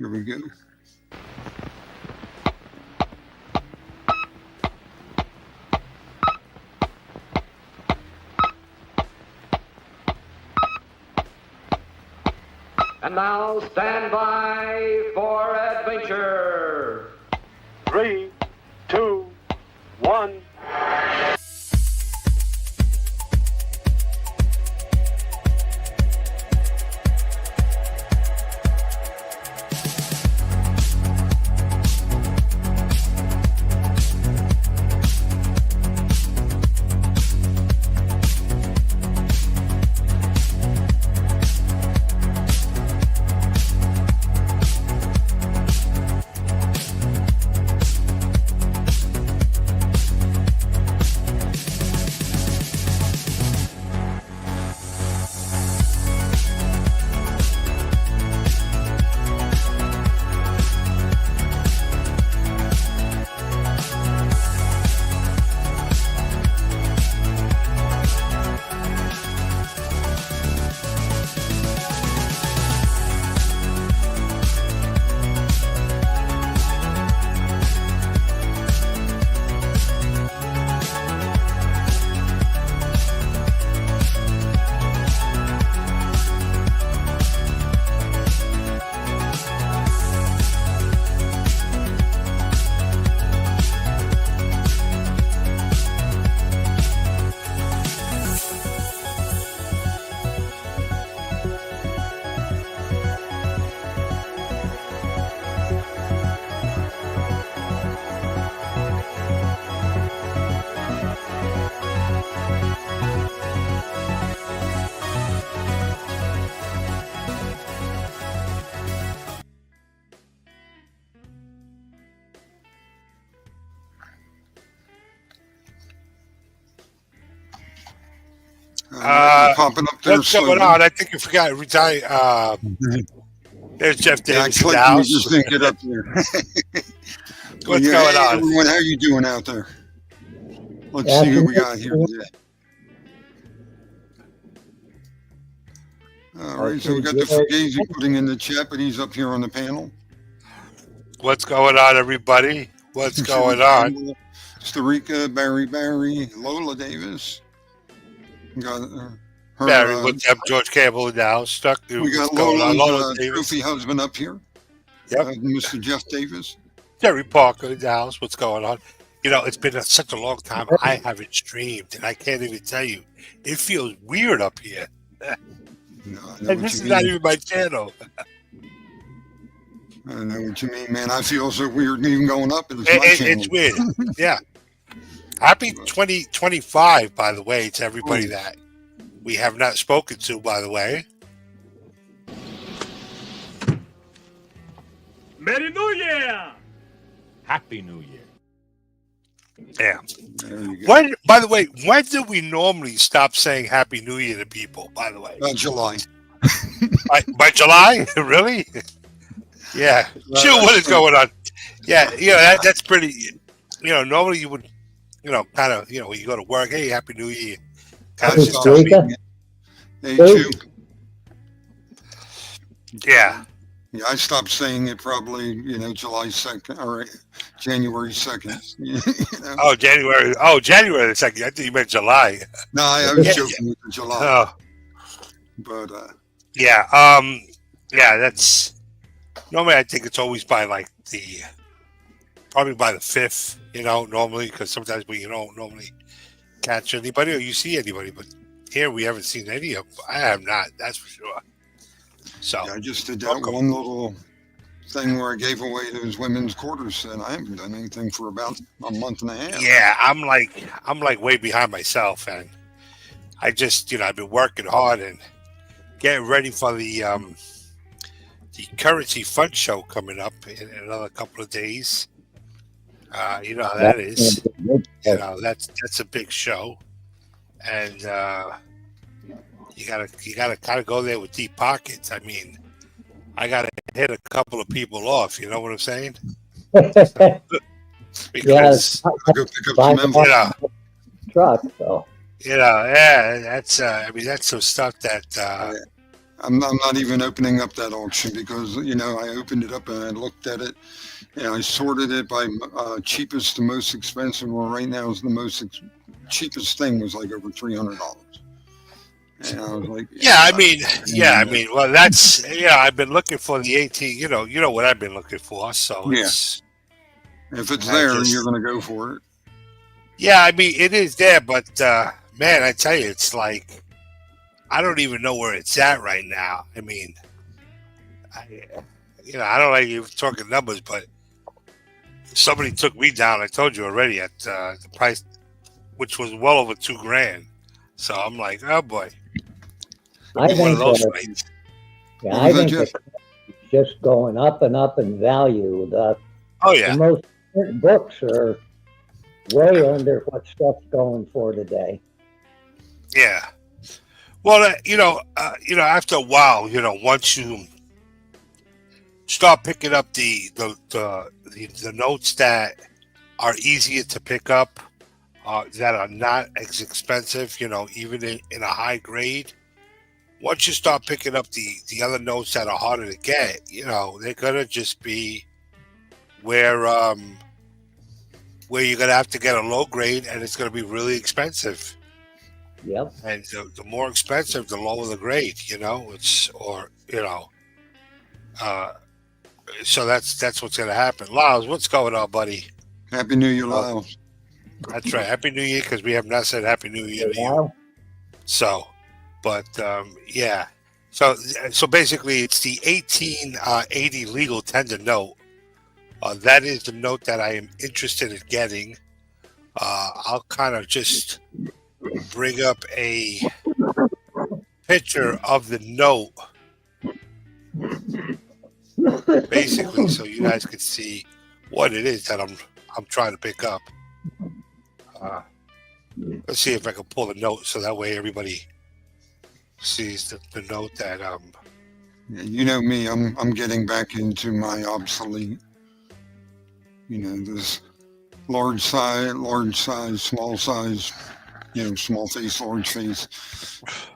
Here we go. And now stand by for adventure. 3, 2, 1. Popping up there. What's going on? I think you forgot. There's Jeff Davis. Yeah, I just didn't get up there. What's going on? Everyone, how you doing out there? Let's see who we got here today. All right, so we got the Fugazi putting in the chat, but he's up here on the panel. What's going on, everybody? What's going on? Starika, Barry, Lola Davis. Got her, Barry, what's up? George Campbell in the house. Stuck. We got Lola's trophy husband up here. Yep. Mr. Jeff Davis. Terry Parker in the house. What's going on? You know, it's been such a long time. I haven't streamed, and I can't even tell you. It feels weird up here. No, and this is not even my channel. I know what you mean, man. I feel so weird even going up. It's weird. Yeah. Happy 2025, by the way, to everybody that we have not spoken to, by the way. Merry New Year! Happy New Year. Yeah. When, by the way, when do we normally stop saying Happy New Year to people, by the way? July. by July? Really? Yeah. Sure, what is going on? Yeah, that's pretty, normally you would, kind of, when you go to work, hey, Happy New Year. Kind of Hey, Jew. Yeah. Yeah, I stopped saying it probably, July 2nd or January 2nd. Oh, January the 2nd. I think you meant July. No, I was joking with the July. Oh. But, that's, normally I think it's always by probably by the 5th, normally, because sometimes we don't normally catch anybody or you see anybody, but here we haven't seen any of them. I have not, that's for sure. So yeah, I just did that one little thing where I gave away those women's quarters, and I haven't done anything for about a month and a half. Yeah, I'm like way behind myself, and I just I've been working hard and getting ready for the Currency Fund Show coming up in another couple of days. You know how that is. That's a big show, and you gotta kind of go there with deep pockets. I mean, I gotta hit a couple of people off. You know what I'm saying? Because I go pick up some envelopes. Truck, so that's that's some stuff that I'm not even opening up that auction because I opened it up and I looked at it and I sorted it by cheapest to most expensive. Well, right now is the cheapest thing was like over $300, and I was like, Yeah, I'm I not mean, yeah, I paying that. mean, well, that's I've been looking for the 18. You know what I've been looking for. So Yeah, it's if it's I there, you're just going to go for it. yeah, I mean, it is there, but man, I tell you, it's like I don't even know where it's at right now. I mean, I, I don't like you talking numbers, but somebody took me down. I told you already at the price, which was well over $2,000. So I'm like, oh boy, I one of think those that fights. yeah, What I was that, think Jeff? the is just going up and up in value. Oh The yeah, most important books are way under what stuff's going for today. yeah. Well, after a while, once you start picking up the notes that are easier to pick up, that are not as expensive, even in a high grade. Once you start picking up the other notes that are harder to get, they're gonna just be where where you're gonna have to get a low grade, and it's gonna be really expensive. Yep. And the more expensive, the lower the grade. Uh, so that's what's gonna happen. Lyles, what's going on, buddy? Happy New Year, Uh, Lyle. that's right. Happy New Year, because we have not said Happy New Year to you. Well, So, but yeah. So basically, it's the 1880 legal tender note. That is the note that I am interested in getting. I'll kind of just bring up a picture of the note, basically, so you guys can see what it is that I'm trying to pick up. Let's see if I can pull the note so that way everybody sees the note that Yeah, you know me. I'm getting back into my obsolete. This large size, small size. Small face, large face.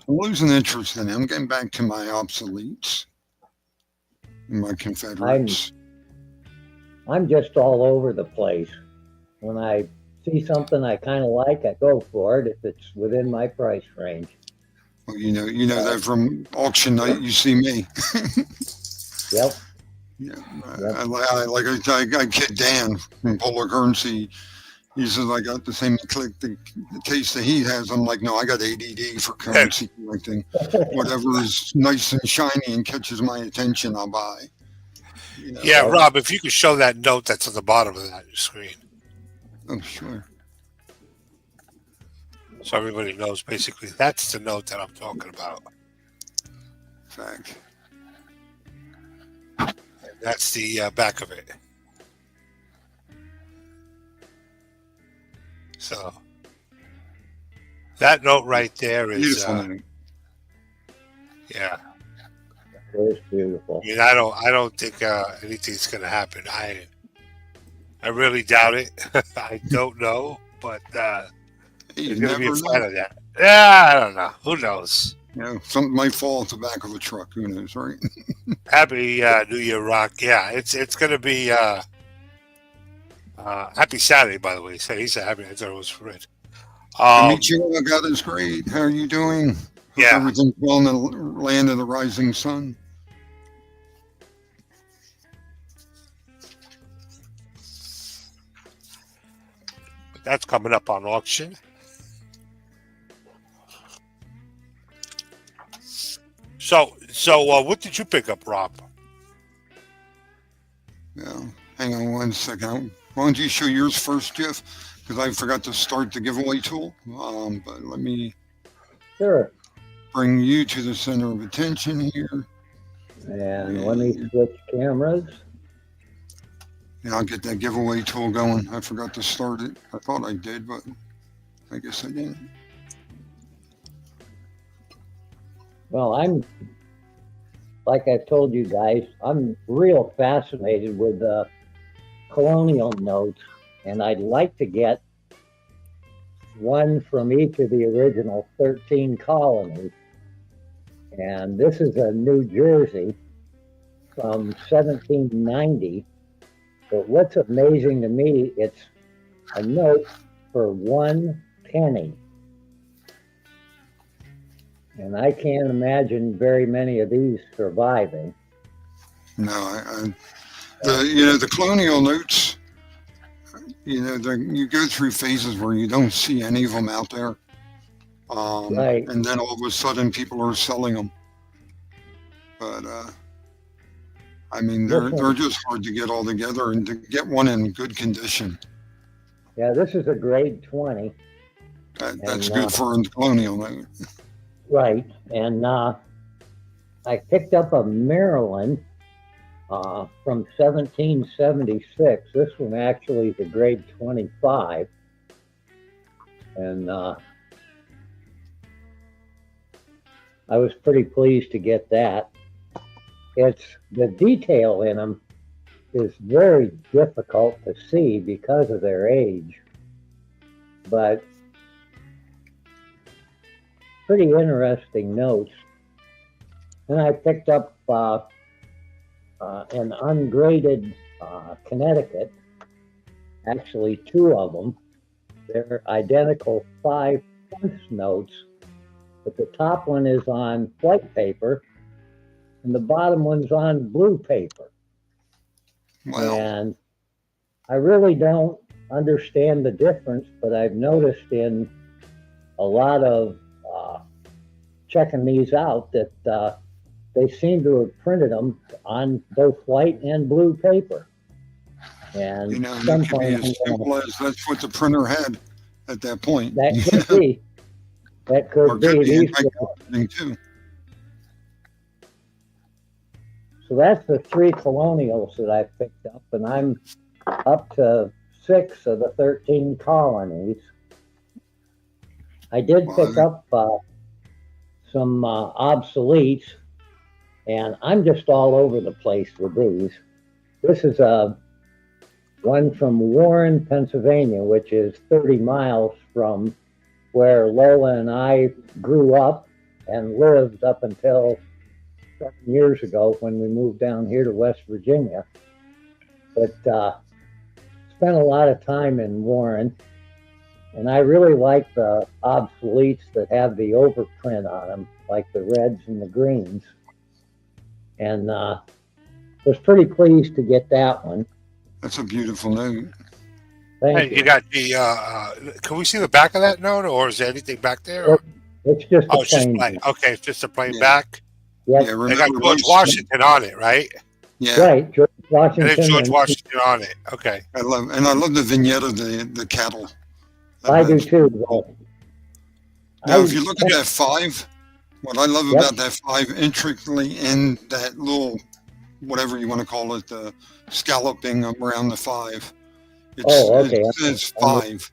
I'm losing interest in it. I'm getting back to my obsoletes and my Confederates. I'm just all over the place. When I see something I kind of like, I go for it if it's within my price range. Well, you know that from auction night. You see me. Yep. Yeah, Yep. I kid Dan from Polar Currency. He says I got the same the taste that he has. I'm like, no, I got ADD for currency collecting. Whatever is nice and shiny and catches my attention, I'll buy. yeah, Rob, if you could show that note that's at the bottom of that screen, Oh, sure. so everybody knows. Basically, that's the note that I'm talking about. Fact. And that's the back of it. So that note right there is, Beautiful note. yeah. It is beautiful. I mean, I don't think anything's gonna happen. I really doubt it. I don't know, but You there's gonna be a never fight know. on that. Yeah, I don't know. Who knows? Something might fall off the back of a truck. Who knows, right? Happy New Year, Rock. Yeah, it's gonna be happy Saturday, by the way. So he said happy. I thought it was Fred. To meet you, God is great. How are you doing? Hope Yeah. everything's well in the land of the rising sun. That's coming up on auction. So what did you pick up, Rob? Yeah. Hang on one second. Why don't you show yours first, Jeff? Because I forgot to start the giveaway tool. But let me Sure. bring you to the center of attention here. And let me switch cameras. Yeah, I'll get that giveaway tool going. I forgot to start it. I thought I did, but I guess I didn't. Well, like I've told you guys, I'm real fascinated with colonial notes, and I'd like to get one from each of the original 13 colonies. And this is a New Jersey from 1790. But what's amazing to me, it's a note for 1 penny. And I can't imagine very many of these surviving. No, the colonial notes, you go through phases where you don't see any of them out there. Right. And then all of a sudden people are selling them. But, I mean, they're just hard to get all together and to get one in good condition. Yeah, this is a grade 20. That's good for a colonial note. Right. And I picked up a Maryland from 1776. This one actually is a grade 25. And I was pretty pleased to get that. It's the detail in them is very difficult to see because of their age, but pretty interesting notes. And I picked up an ungraded Connecticut, actually 2 of them. They're identical 5 cents notes, but the top one is on white paper and the bottom one's on blue paper. Wow. And I really don't understand the difference, but I've noticed in a lot of checking these out that they seem to have printed them on both white and blue paper. And it could be as simple as that's what the printer had at that point. That could be. That could be. These too. So that's the 3 colonials that I picked up, and I'm up to 6 of the 13 colonies. I did pick up some obsoletes, and I'm just all over the place with these. This is one from Warren, Pennsylvania, which is 30 miles from where Lola and I grew up and lived up until 7 years ago when we moved down here to West Virginia. But spent a lot of time in Warren, and I really like the obsoletes that have the overprint on them, like the reds and the greens. And was pretty pleased to get that one. That's a beautiful note. Thank you. You got the. Can we see the back of that note, or is there anything back there? It's just a it's just plain. plain. Okay, it's just a plain back. Yes. Yeah, They got George Washington on it, right? Yeah. Right, George Washington. And then George Washington on it. Okay. I love the vignette of the cattle. I do too. Now, if you look at that 5, what I love about that 5 intricately in that little, whatever you want to call it, the scalloping around the 5. It says 5.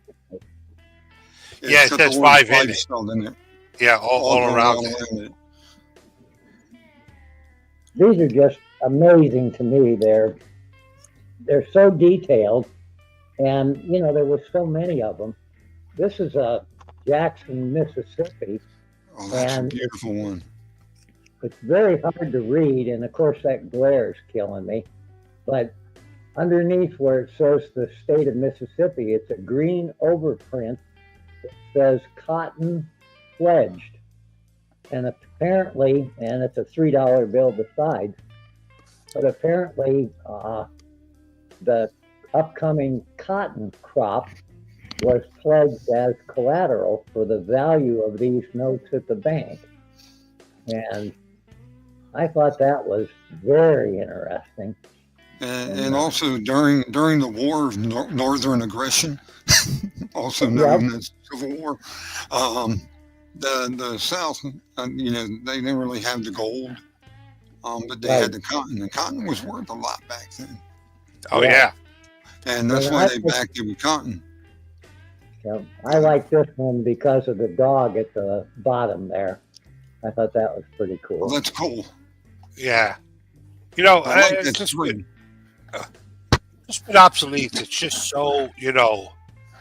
Yeah, it says 5 in it. In it. Yeah, all around it. These are just amazing to me. They're so detailed, and there were so many of them. This is a Jackson, Mississippi. Oh, that's a beautiful one. It's very hard to read, and of course that glare is killing me. But underneath where it says the state of Mississippi, it's a green overprint that says cotton pledged. And apparently, and it's a $3 bill besides, but apparently the upcoming cotton crop was pledged as collateral for the value of these notes at the bank. And I thought that was very interesting. And also during the War of Northern Aggression, also known as Civil War, the South, they didn't really have the gold, but they had the cotton. And cotton was worth a lot back then. Oh yeah, and that's why they backed it with cotton. Yeah, I like this one because of the dog at the bottom there. I thought that was pretty cool. Well, that's cool. Yeah, I like it's that just tree. Just with obsoletes, it's just so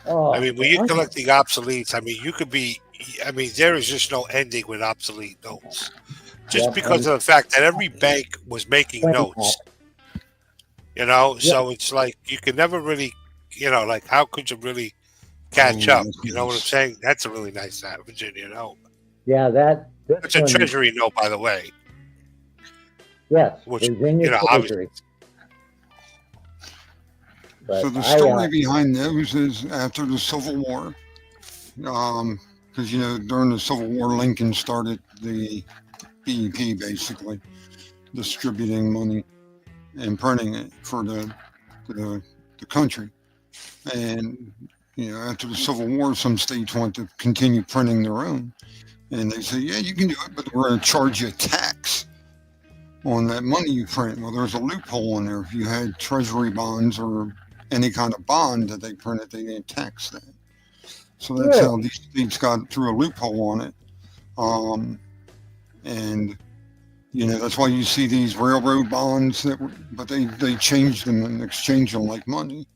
Oh, I mean, when you're collecting obsoletes, I mean, you could be. I mean, there is just no ending with obsolete notes. just Yep, because of the fact that every bank was making 20 notes. You know, Yeah. so it's like you can never really, like how could you really catch Oh, up? that's You know what I'm nice. saying? That's a really nice Virginia note. Yeah, this It's a one, treasury note, by the way, yes, which, Virginia obviously. Treasury. But So the I, story behind those is after the Civil War, because during the Civil War, Lincoln started the BEP, basically distributing money and printing it for the country. And after the Civil War, some states want to continue printing their own, and they say, "Yeah, you can do it, but we're going to charge you a tax on that money you print." Well, there's a loophole in there. If you had treasury bonds or any kind of bond that they printed, they didn't tax that. So that's how these states got through a loophole on it. And that's why you see these railroad bonds but they changed them and exchanged them like money.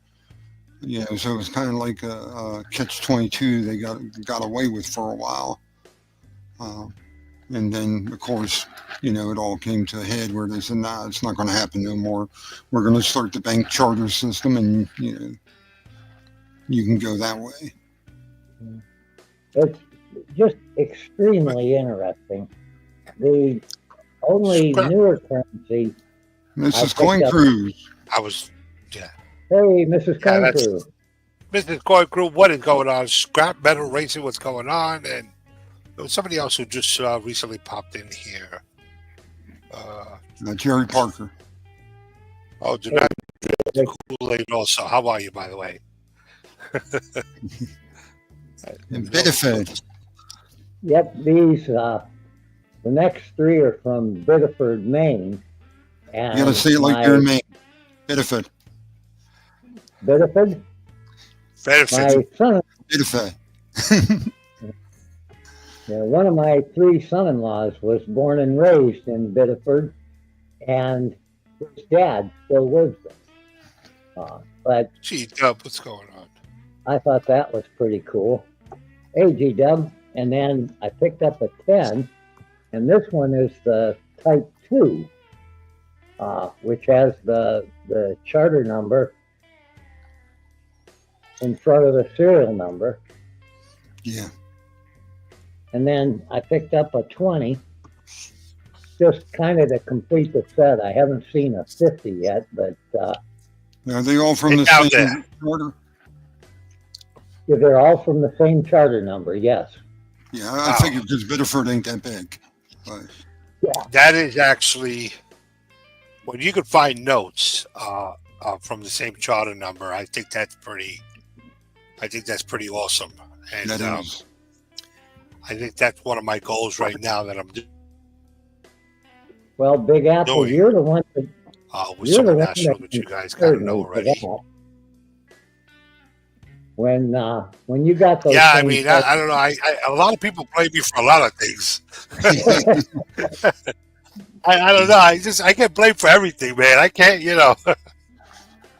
So it's kind of like a catch-22 they got away with for a while. And then, of course, it all came to a head where they said, "Nah, it's not going to happen no more. We're going to start the bank charter system, and you can go that way." it's just extremely interesting. The only Scrap. newer currency, Mrs. I Coin picked up- Cruz. I was, yeah. hey, Mrs. Yeah, that's- Coin Crew. Mrs. Coy Crew, what is going on? Scrap metal racing, what's going on? And there was somebody else who just recently popped in here. Jerry Parker. Oh, do not Kool-Aid also. How are you, by the way? And Biddeford. Yep, these, the next three are from Biddeford, Maine. And You got to say it like you're in Maine. Biddeford. Biddeford? Benefit. My son, Biddeford. one of my three son-in-laws was born and raised in Biddeford, and his dad still lives there. But Gee, Dub, what's going on? I thought that was pretty cool. Hey, G-Dub. And then I picked up a 10, and this one is the Type 2, which has the charter number in front of the serial number. Yeah. And then I picked up a 20, just kind of to complete the set. I haven't seen a 50 yet, but Are they all from It's the out same there. order? they're all from the same charter number, yes. Yeah, I figured because Biddeford ain't that big. But That is actually when you could find notes from the same charter number. I think that's pretty awesome, and that is. I think that's one of my goals right now that I'm doing Well, Big Apple, Doing. you're the one that with You're Summer the one National, that which you guys kind of know inspired me already. for that. When you got those Yeah, I things mean, I don't know. I a lot of people blame me for a lot of things. I don't know. I get blamed for everything, man. I can't,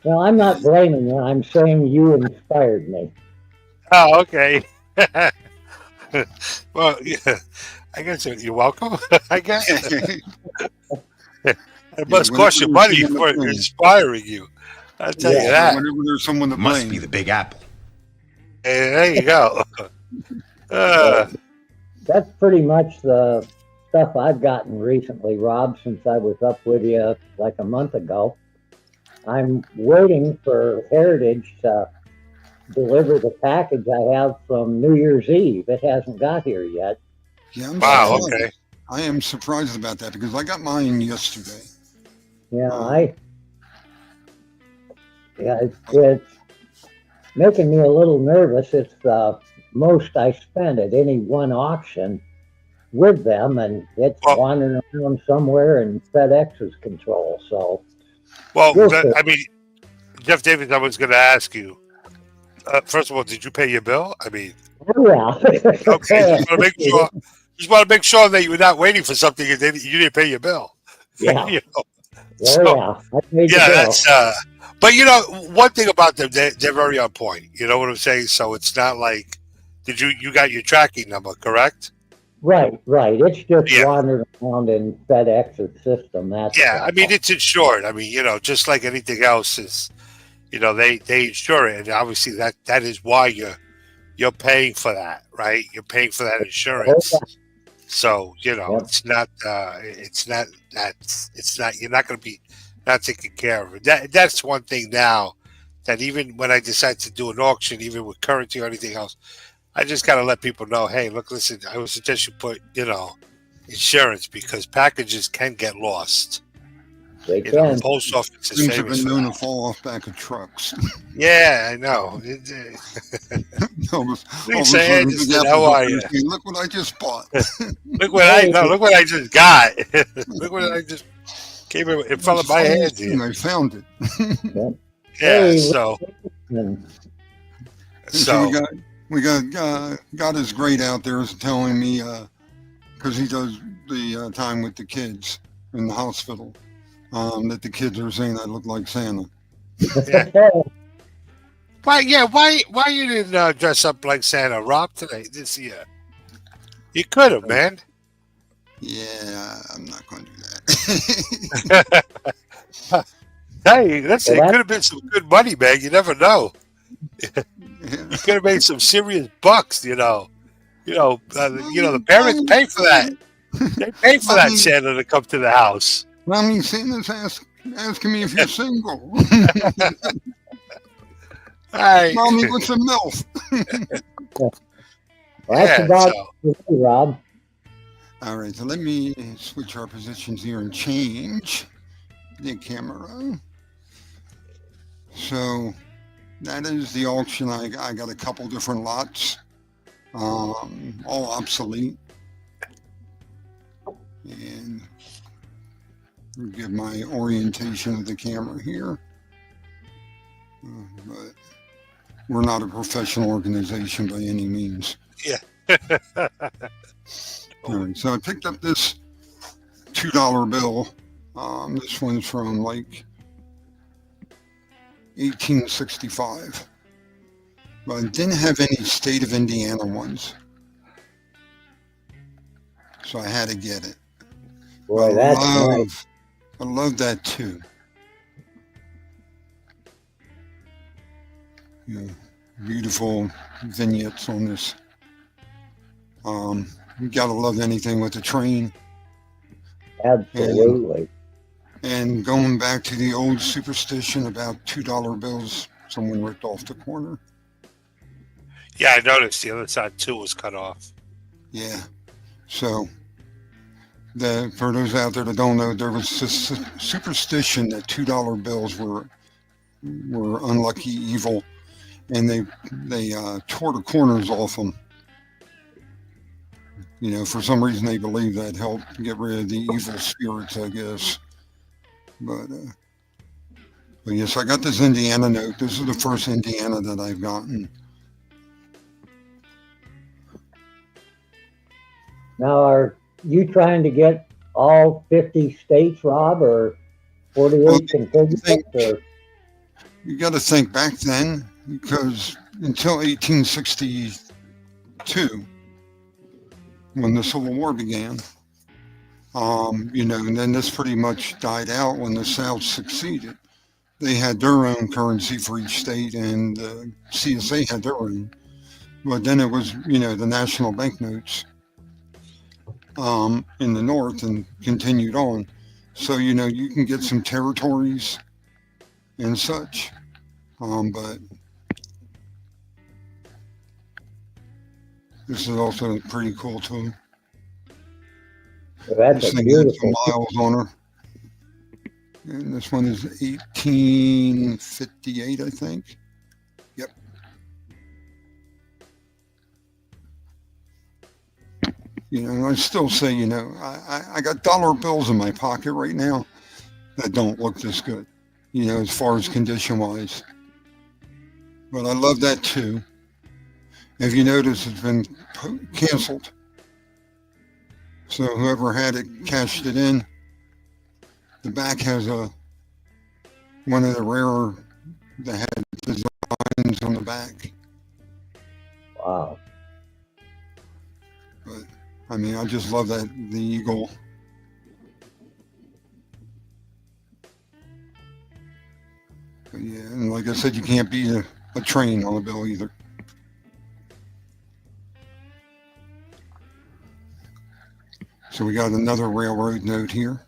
Well, I'm not blaming you. I'm saying you inspired me. Oh, okay. Well, yeah. I guess you're welcome. I guess it must cost you money for inspiring you. I'll tell you that. Whenever there's someone to Must blame. be the Big Apple. Hey, there you go. That's pretty much the stuff I've gotten recently, Rob, since I was up with you like a month ago. I'm waiting for Heritage to deliver the package I have from New Year's Eve. It hasn't got here yet. Yeah, I'm Wow. surprised. Okay. I am surprised about that because I got mine yesterday. Yeah, it's making me a little nervous. It's the most I spent at any one auction with them, and it's Well- wandering around somewhere in FedEx's control. So, Well, Real quick. I mean, Jeff Davis, I was going to ask you. First of all, did you pay your bill? I mean, oh, yeah. okay. Just want to make sure that you were not waiting for something and you didn't pay your bill. Yeah. You know? Oh, So- yeah. I paid the Yeah, bill. that's. But one thing about them, they're very on point. You know what I'm saying? So it's not like, you got your tracking number, correct? Right, right. It's just Yeah. wandering around in FedEx's system. That's Yeah, all. I mean it's insured. I mean, just like anything else is, they insure it, and obviously that is why you're paying for that, right? You're paying for that Oh, insurance. So yep. it's not you're not going to be not taken care of. That's one thing now that even when I decide to do an auction, even with currency or anything else, I just got to let people know, hey, look, listen, I would suggest you put insurance because packages can get lost. They The can. post office is Things have famous been for known that. to fall off back of trucks. Yeah, I know. all of all of a Lisa sudden, Big Anderson, how Apple's up are there you? saying, "Look what I just bought." Hey, Look what I just got. Look what I just came in front of It's my the hands funniest here. thing. I found it. Yeah, hey, so listen. And so so we got his great out there is telling me because he does the time with the kids in the hospital that the kids are saying I look like Santa. yeah. Why you didn't dress up like Santa, Rob, today this year? You could have, man. Yeah, I'm not going to do that. Hey, listen, Well, it could have been some good money, man. You never know. Yeah. You could have made some serious bucks, the parents Mommy, pay for that. They pay for that Mommy, Santa to come to the house. Mommy, Santa's asking me if you're single. All right. Mommy, what's a MILF? that's Yeah, about so it, Rob. All right, so let me switch our positions here and change the camera. So that is the auction. I got a couple different lots, all obsolete. And I'll give my orientation of the camera here. But we're not a professional organization by any means. yeah. All right, so I picked up this $2 bill. This one's from like 1865. But I didn't have any state of Indiana ones. So I had to get it. Boy, I that's nice. I love that too. Yeah, beautiful vignettes on this. You gotta love anything with a train. Absolutely. And going back to the old superstition about $2 bills, someone ripped off the corner. Yeah, I noticed the other side too was cut off. Yeah. So, for those out there that don't know, there was this superstition that $2 bills were unlucky, evil, and they tore the corners off them. For some reason they believe that helped get rid of the evil spirits, I guess. But yes, I got this Indiana note. This is the first Indiana that I've gotten. Now, are you trying to get all 50 states, Rob, or 48 contiguous? Or? You got to think back then, because until 1862, when the Civil War began, and then this pretty much died out when the South succeeded. They had their own currency for each state, and the CSA had their own. But then it was, the national banknotes in the North and continued on. So, you can get some territories and such. But this is also pretty cool too. Well, that's This a thing has beautiful. some miles on her. And this one is 1858, I think. Yep. I still say, I got dollar bills in my pocket right now that don't look this good, as far as condition wise. But I love that too. If you notice, it's been canceled. So whoever had it cashed it in. The back has one of the rarer that had designs on the back. Wow. But I mean, I just love the eagle. But yeah, and like I said, you can't beat a train on a bill either. So we got another railroad note here.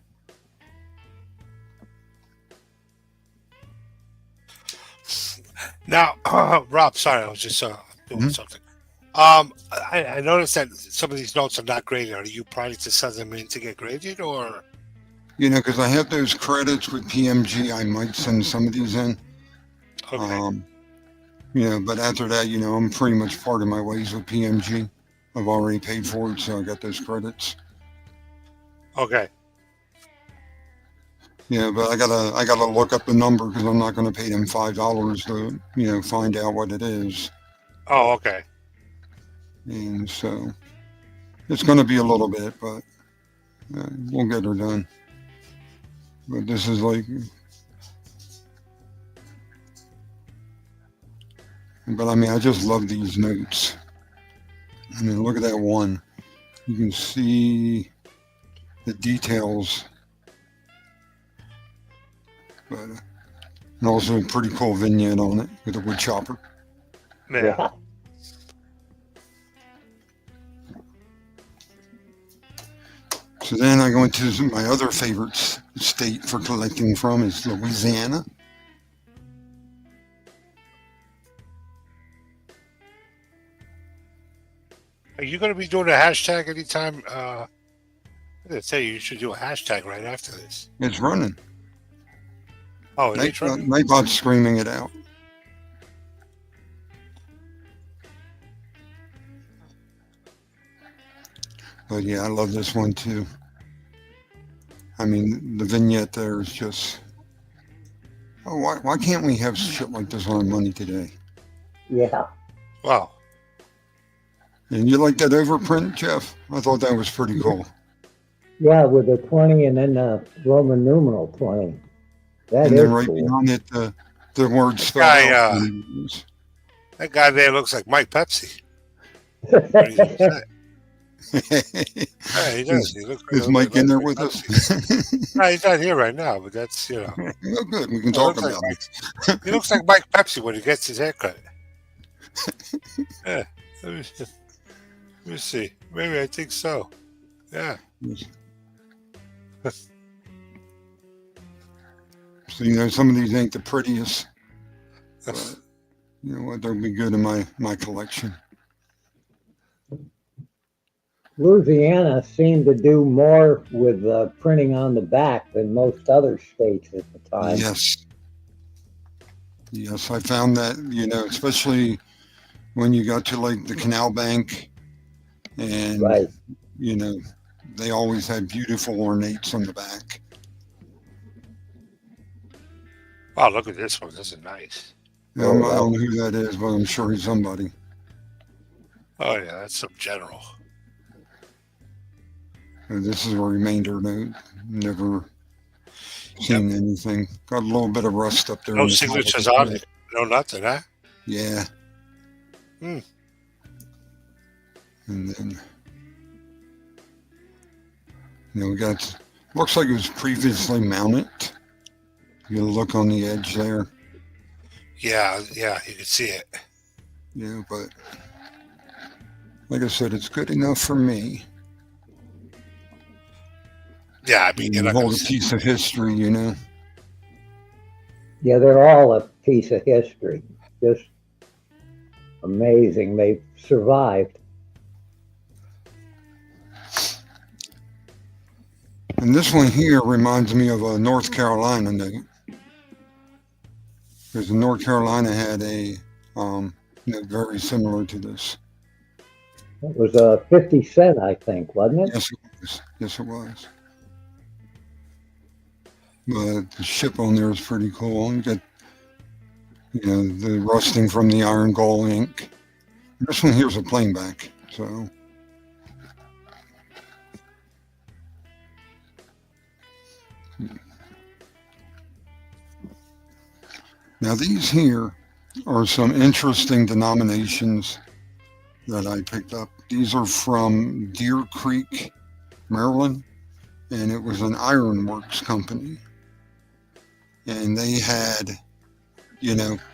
Now, Rob, sorry, I was just doing Mhm. something. I noticed that some of these notes are not graded. Are you planning to send them in to get graded, or? You know, because I have those credits with PMG, I might send some of these in. Okay. You know, but after that, you know, I'm pretty much part of my ways with PMG. I've already paid for it, so I got those credits. Okay. Yeah, but I gotta look up the number because I'm not going to pay them $5 to, you know, find out what it is. Oh, okay. And so it's going to be a little bit, but we'll get her done. But this is like, but I mean, I just love these notes. I mean, look at that one. You can see the details, but and also a pretty cool vignette on it with a wood chopper. Yeah. So then I go into my other favorite state for collecting from is Louisiana. Are you going to be doing a hashtag anytime? I'm going to tell you should do a hashtag right after this. It's running. Oh, it is running? Nightbot's screaming it out. But yeah, I love this one too. I mean, the vignette there is just. Oh, why can't we have shit like this on money today? Yeah. Wow. And you like that overprint, Jeff? I thought that was pretty cool. Yeah, with the 20 and then the Roman numeral 20. That And is then right cool. beyond it, the word spelled guy, out. That guy there looks like Mike Pepsi. What do you say? Yeah, he does. He looks Is Mike in there with us? No, he's not here right now, but that's, you know. Oh, good. We can He talk looks like about it. He looks like Mike Pepsi when he gets his haircut. Yeah. Let me see. Maybe I think so. Yeah. So, you know, some of these ain't the prettiest, but you know what? They'll be good in my collection. Louisiana seemed to do more with printing on the back than most other states at the time. Yes. Yes, I found that, you know, especially when you got to like the Canal Bank and, Right. you know, they always had beautiful ornates on the back. Wow, look at this one. This is nice. Yeah, I don't know who that is, but I'm sure he's somebody. Oh, yeah, that's some general. And this is a remainder note. Never seen anything. Got a little bit of rust up there. No on the top of signatures the on head. it. No nothing, huh? Yeah. Hmm. And then, you know, we got, looks like it was previously mounted. You look on the edge there. Yeah, you can see it. Yeah, but like I said, it's good enough for me. Yeah, I mean, you're not Hold gonna a see. piece of history, you know. Yeah, they're all a piece of history. Just amazing. They've survived. And this one here reminds me of a North Carolina note. Because North Carolina had a note very similar to this. It was 50 cent, I think, wasn't it? Yes, it was. Yes, it was. But the ship on there is pretty cool. You got, you know, the rusting from the iron gall ink. This one here's a plain back, so. Now these here are some interesting denominations that I picked up. These are from Deer Creek, Maryland, and it was an ironworks company. And they had,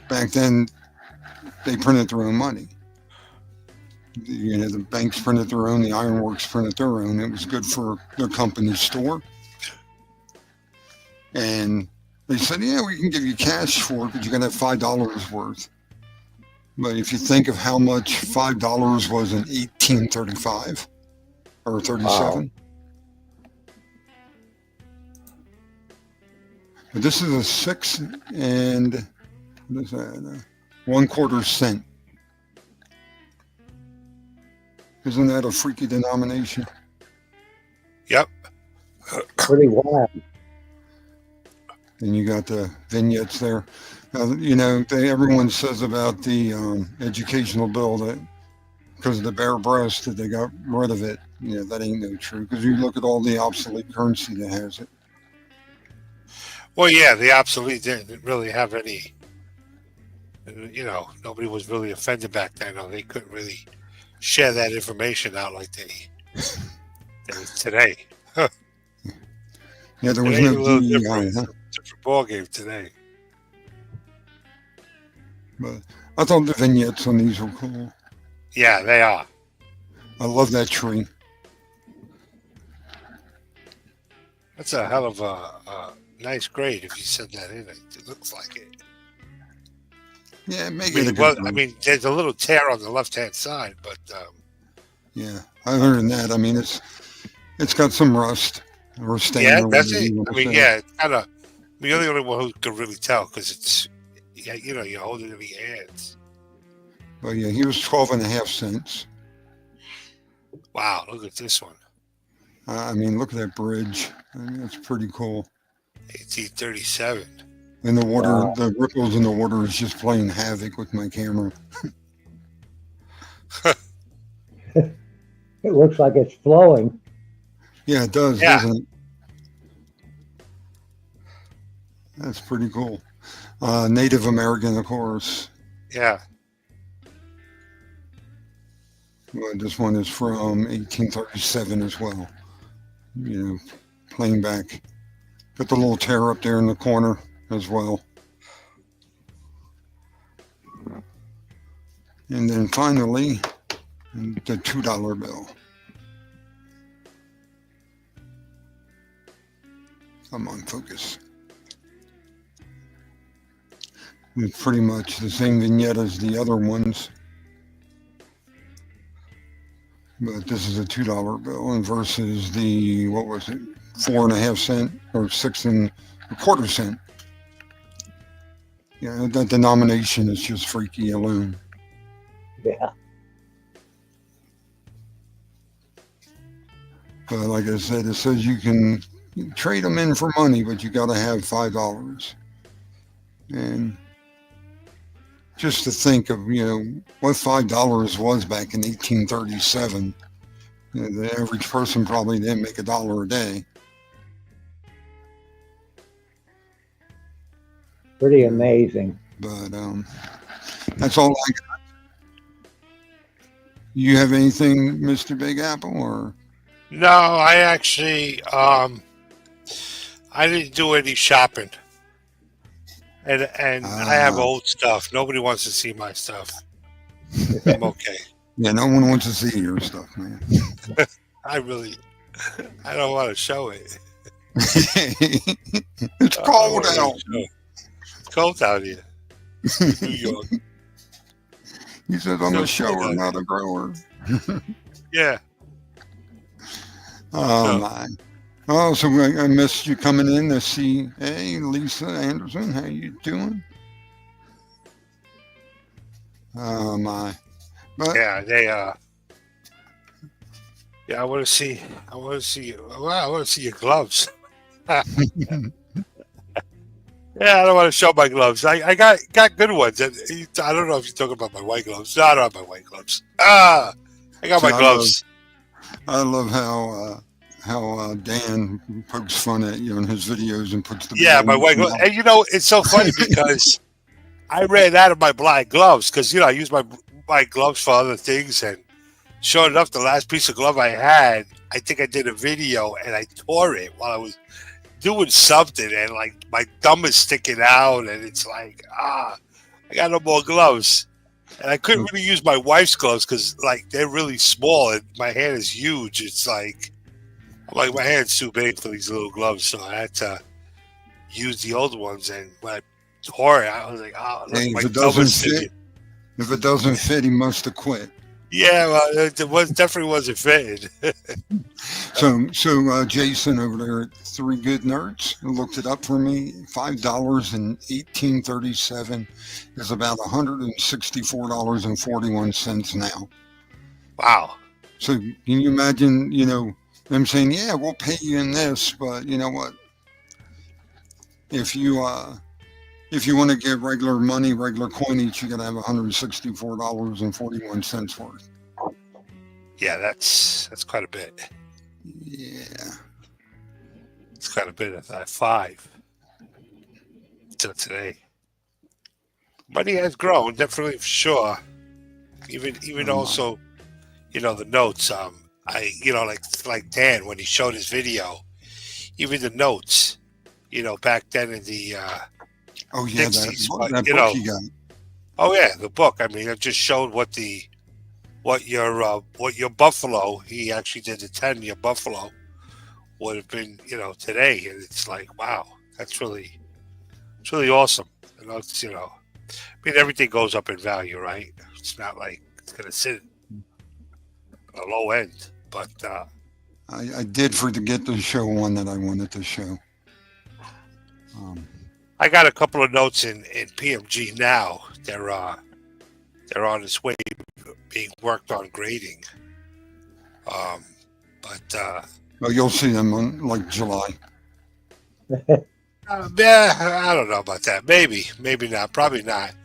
back then they printed their own money. The banks printed their own, the ironworks printed their own. It was good for their company's store. And they said, yeah, we can give you cash for it, but you're going to have $5 worth. But if you think of how much $5 was in 1835 or 37, wow. But this is a 6 and what is that? 1/4 cent. Isn't that a freaky denomination? Yep. Pretty wild. And you got the vignettes there. Everyone says about the educational bill that because of the bare breast that they got rid of it. That ain't no true. Because you look at all the obsolete currency that has it. Well, yeah, the obsolete didn't really have any. Nobody was really offended back then. Or they couldn't really share that information out like they today. Huh. Yeah, there was no DEI, huh? Different ball game today. But I thought the vignettes on these were cool. Yeah, they are. I love that tree. That's a hell of a nice grade if you said that in it. It looks like it. Yeah, make it a good grade. There's a little tear on the left-hand side, but... yeah, other than that, it's got some rust or stain. Yeah, that's it. It's kind of... You're the only one who can really tell because it's... Yeah, you're holding it in your hands. Well, yeah, he was 12.5 cents. Wow, look at this one. Look at that bridge. That's pretty cool. 1837. And the water, the ripples in the water is just playing havoc with my camera. It looks like it's flowing. Yeah, it does, doesn't it? That's pretty cool. Native American, of course. Yeah. Well, this one is from 1837 as well. Playing back. Got the little tear up there in the corner as well. And then finally, the $2 bill. Come on, focus. It's pretty much the same vignette as the other ones. But this is a $2 bill and versus the, 4.5 cent or 6.25 cent. Yeah, that denomination is just freaky alone. Yeah. But like I said, it says you can trade them in for money, but you got to have $5. And just to think of, what $5 was back in 1837. The average person probably didn't make $1 a day. Pretty amazing. But that's all I got. You have anything, Mr. Big Apple, or? No, I actually, I didn't do any shopping. And I have old stuff. Nobody wants to see my stuff. I'm okay. Yeah, no one wants to see your stuff, man. I don't want to show it. It's cold out. It's cold out here. New York. He says I'm a shower, not a grower. Yeah. Oh, my. Oh, so I missed you coming in to see, hey, Lisa Anderson, how you doing? Oh, my. But, yeah, I want to see your gloves. Yeah, I don't want to show my gloves. I got good ones. I don't know if you're talking about my white gloves. No, I don't have my white gloves. I got my gloves. I love how Dan pokes fun at you in his videos and puts the my white gloves. And it's so funny because I ran out of my black gloves because I use my buy gloves for other things, and sure enough, the last piece of glove I had, I think I did a video, and I tore it while I was doing something, and like my thumb is sticking out, and it's like, I got no more gloves. And I couldn't really use my wife's gloves because like they're really small, and my hand is huge. It's like my hand's too big for these little gloves, so I had to use the old ones. And when I tore it, I was like, "Oh, look, Hey, my if it thumb doesn't is sticking." fit, if it doesn't fit, he must have quit. Yeah, well, definitely wasn't fitting. So Jason over there at Three Good Nerds looked it up for me. $5 in 1837 is about $164.41 now. Wow. So can you imagine, them saying, "Yeah, we'll pay you in this," but you know what? If you want to get regular money, regular coinage, you got to have $164.41 worth. Yeah, that's quite a bit. Yeah. It's quite a bit at that 5 till today. Money has grown, definitely for sure. Even also, the notes. Like Dan when he showed his video, even the notes. Back then in the Oh yeah, 60s, that book you got. Oh yeah, the book. I mean, it just showed what your Buffalo. He actually did the 10-year Buffalo would have been, today, and it's like, wow, it's really awesome. It's I mean, everything goes up in value, right? It's not like it's gonna sit at a low end, but I did forget to show one that I wanted to show. I got a couple of notes in PMG now. They're on its way being worked on grading. Well, you'll see them on like July. Yeah, I don't know about that. Maybe not. Probably not.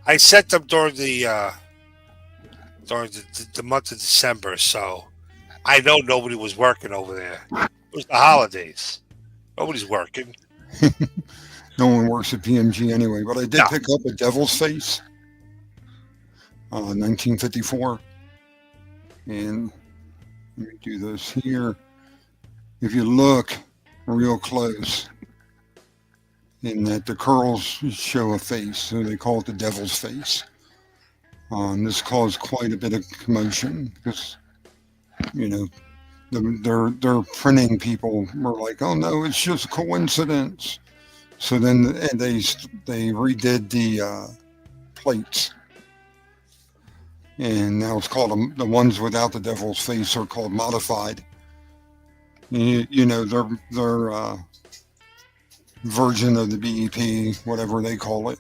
I set them during the month of December, so I know nobody was working over there. It was the holidays. Nobody's working. No one works at PMG anyway, but I did pick up a Devil's Face, 1954. And let me do this here. If you look real close, in that the curls show a face, so they call it the Devil's Face. This caused quite a bit of commotion because, their printing people were like, "Oh no, it's just coincidence." So then they redid the plates, and now it's called the ones without the Devil's Face are called modified. Their version of the BEP, whatever they call it.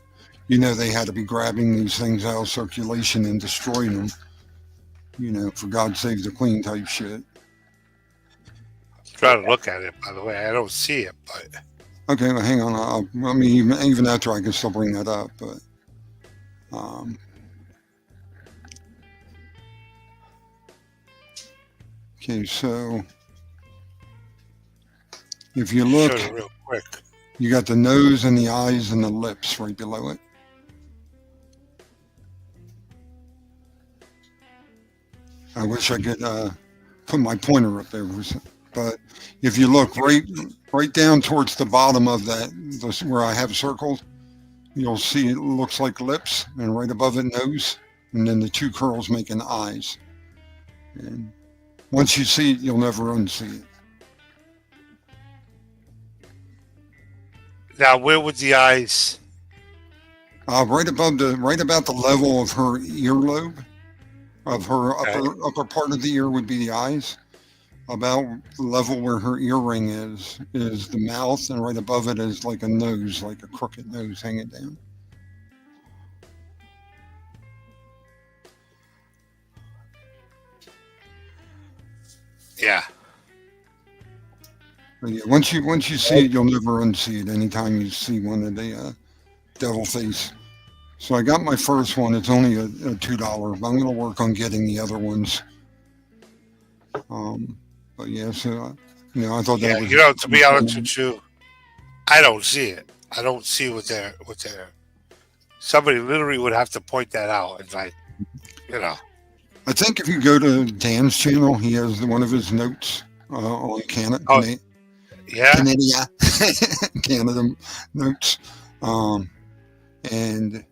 They had to be grabbing these things out of circulation and destroying them. For God save the Queen type shit. Try to look at it, by the way. I don't see it, but okay, well, hang on. Even after I can still bring that up, but okay. So if you look, show it real quick. You got the nose and the eyes and the lips right below it. I wish I could put my pointer up there, but if you look right down towards the bottom of that, where I have circled, you'll see it looks like lips, and right above it, nose, and then the two curls making eyes. And once you see it, you'll never unsee it. Now, where would the eyes? Right about the level of her earlobe, of her upper part of the ear would be the eyes. About the level where her earring is the mouth, and right above it is like a nose, like a crooked nose hanging down. Yeah. But yeah, once you see it, you'll never unsee it. Anytime you see one of the devil face. So I got my first one. It's only a $2, but I'm going to work on getting the other ones. But yeah, so I thought that was. To be honest with you, I don't see it. I don't see what they're. Somebody literally would have to point that out. And like, you know. I think if you go to Dan's channel, he has one of his notes on Canada, Oh, yeah. Canada, Canada notes, and in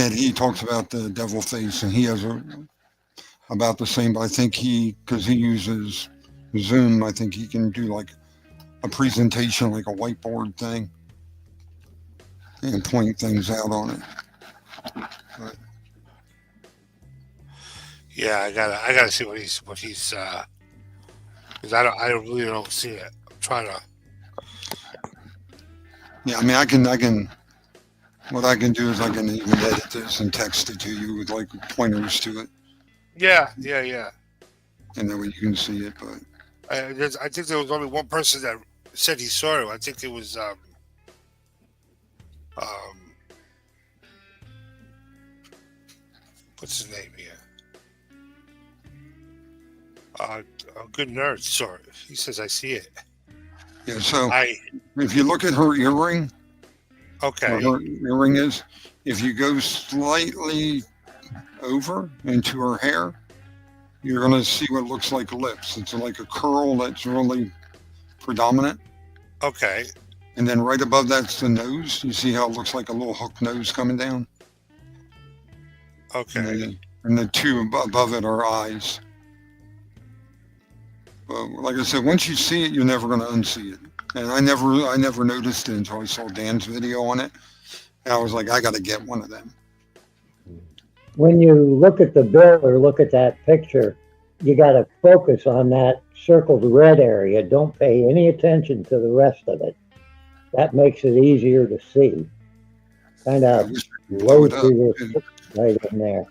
it he talks about the devil face, and he has about the same. But I think because he uses Zoom, I think he can do like a presentation, like a whiteboard thing, and point things out on it. But, Yeah, I gotta see what he's because I really don't see it. I'm trying to. yeah, I mean, I can. What I can do is I can even edit this and text it to you with like pointers to it, Yeah. and that way you can see it. But I think there was only one person that said he saw it. I think it was um what's his name here? A good nerd saw it. He says I see it. yeah, so I if you look at her earring, okay. where her earring is, if you go slightly over into her hair, you're going to see what looks like lips. It's like a curl that's really predominant. Okay. And then right above that's the nose. You see how it looks like a little hook nose coming down? Okay. And the two above it are eyes. But like I said, once you see it, you're never going to unsee it. And I never noticed it until I saw Dan's video on it. And I was like, I got to get one of them. When you look at the bill or look at that picture, you got to focus on that circled red area. Don't pay any attention to the rest of it. That makes it easier to see. Kind I of wish I could blow low it up. through your right in there.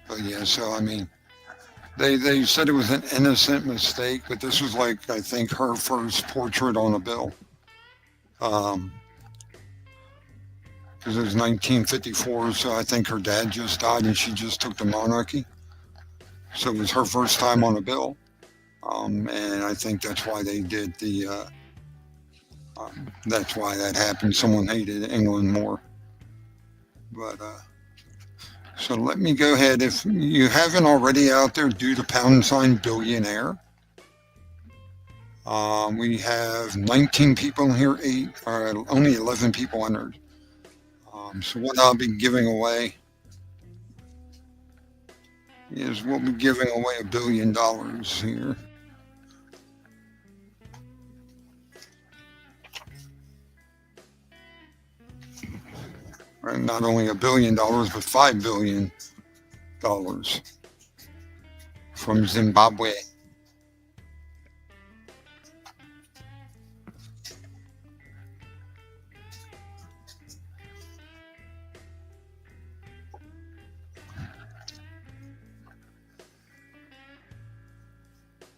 But yeah, so I mean, they said it was an innocent mistake, but this was like, I think, her first portrait on a bill. Because it was 1954, so I think her dad just died and she just took the monarchy. So it was her first time on a bill. And I think that's why they did that's why that happened. Someone hated England more. But, so let me go ahead. If you haven't already out there, do the # billionaire. We have 19 people here, only 11 people entered. So what I'll be giving away is we'll be giving away $1 billion here. Right, not only $1 billion, but $5 billion from Zimbabwe.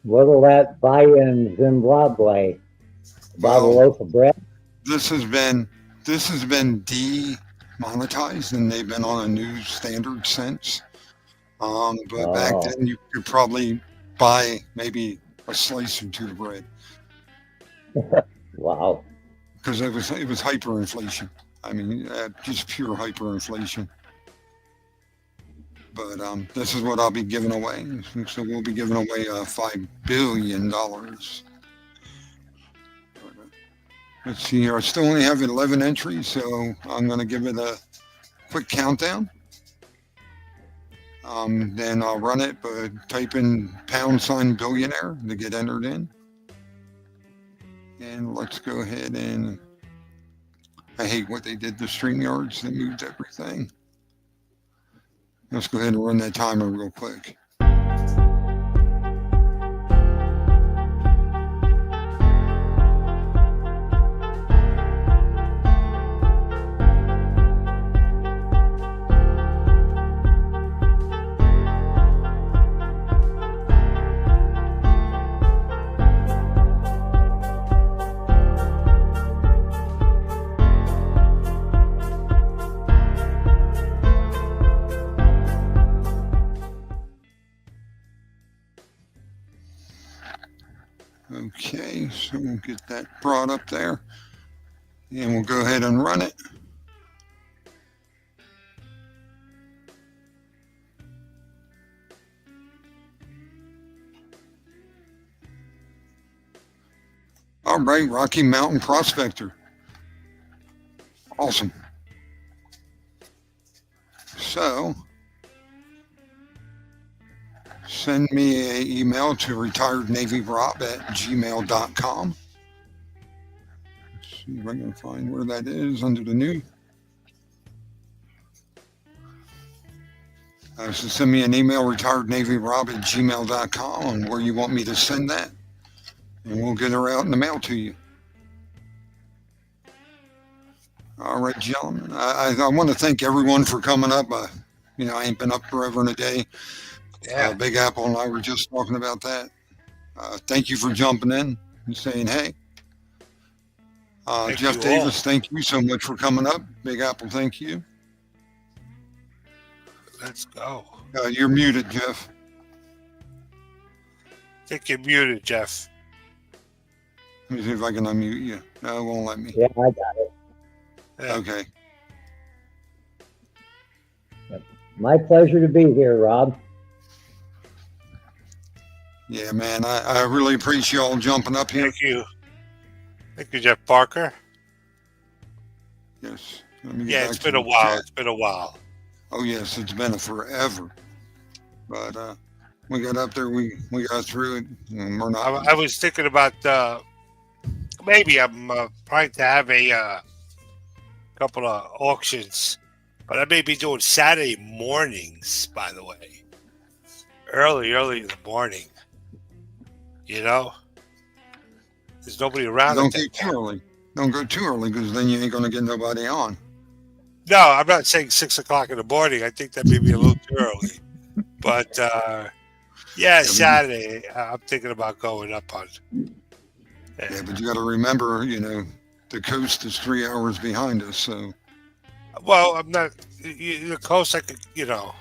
What'll that buy in Zimbabwe? About a loaf of bread? This has been demonetized, and they've been on a new standard since. But back then you could probably buy maybe a slice or two of bread. Wow. Because it was hyperinflation. I mean, just pure hyperinflation. But this is what I'll be giving away. So we'll be giving away $5 billion. Let's see here. I still only have 11 entries, so I'm going to give it a quick countdown. Then I'll run it, but type in # billionaire to get entered in. And let's go ahead and, I hate what they did to StreamYards. They moved everything. Let's go ahead and run that timer real quick. Okay, so we'll get that brought up there. And we'll go ahead and run it. All right, Rocky Mountain Prospector. Awesome. So, send me an email to retirednavyrob@gmail.com. Let's see if I can find where that is under the new. So send me an email, retirednavyrob@gmail.com, on where you want me to send that, and we'll get her out in the mail to you. All right, gentlemen. I want to thank everyone for coming up. I ain't been up forever and a day. Yeah. Big Apple and I were just talking about that. Thank you for jumping in and saying hey. Jeff you Davis, all. thank you so much for coming up. Big Apple, thank you. Let's go. You're muted, Jeff. I think you're muted, Jeff. Let me see if I can unmute you. No, it won't let me. Yeah, I got it. Yeah. Okay. My pleasure to be here, Rob. Yeah, man, I really appreciate y'all jumping up here. Thank you. Thank you, Jeff Parker. Yes. Let me get Yeah, back it's to been a the while. chat. It's been a while. Oh, yes, it's been a forever. But we got up there, we got through it, and we're not. I was thinking about maybe I'm trying to have a couple of auctions, but I may be doing Saturday mornings, by the way. Early in the morning. You know? There's nobody around. Don't get too early. Don't go too early, because then you ain't going to get nobody on. No, I'm not saying 6 o'clock in the morning. I think that may be a little too early. But yeah, Saturday. I'm thinking about going up on. Yeah, but you got to remember, the coast is 3 hours behind us, so. Well, I'm not. The coast, I could, So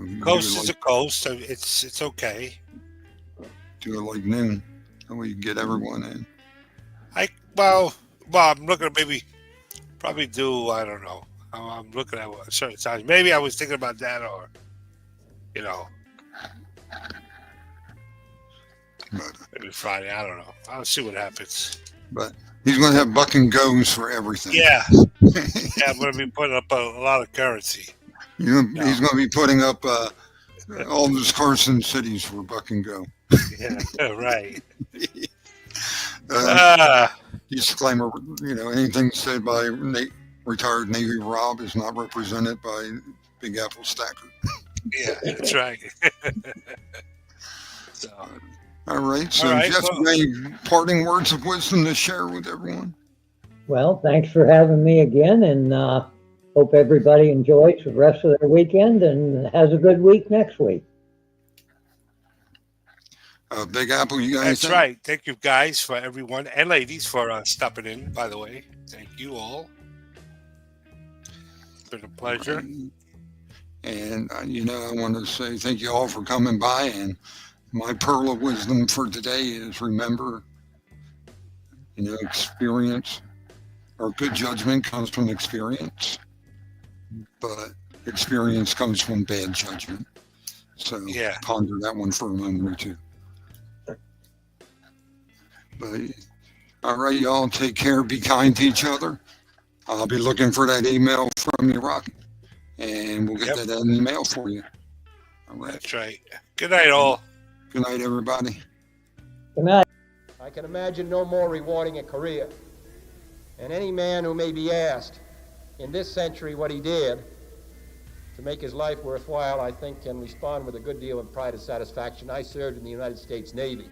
you coast do is a coast. So it's okay. it like noon, and we can get everyone in. Well, I'm looking at probably do. I don't know. I'm looking at certain times. Maybe I was thinking about that, or But, maybe Friday. I don't know. I'll see what happens. but he's going to have buck and goes for everything. Yeah, I'm going to be putting up a lot of currency. He's going to be putting up all those Carson cities for buck and go. Yeah, right. Disclaimer, anything said by retired Navy Rob is not represented by Big Apple Stacker. Yeah, that's right. So, all right. So, Jeff, any parting words of wisdom to share with everyone? Well, thanks for having me again, and hope everybody enjoys the rest of their weekend and has a good week next week. Big Apple, you guys. That's right. Thank you, guys, for everyone and ladies for stopping in. By the way, thank you all. It's been a pleasure. And I want to say thank you all for coming by. And my pearl of wisdom for today is remember, experience or good judgment comes from experience, but experience comes from bad judgment. So ponder that one for a moment or two. But all right, y'all, take care. Be kind to each other. I'll be looking for that email from you, Rocky, and we'll get that in the mail for you. All right. That's right. Good night, all. Good night, everybody. Good night. I can imagine no more rewarding a career. And any man who may be asked in this century what he did to make his life worthwhile, I think can respond with a good deal of pride and satisfaction. I served in the United States Navy.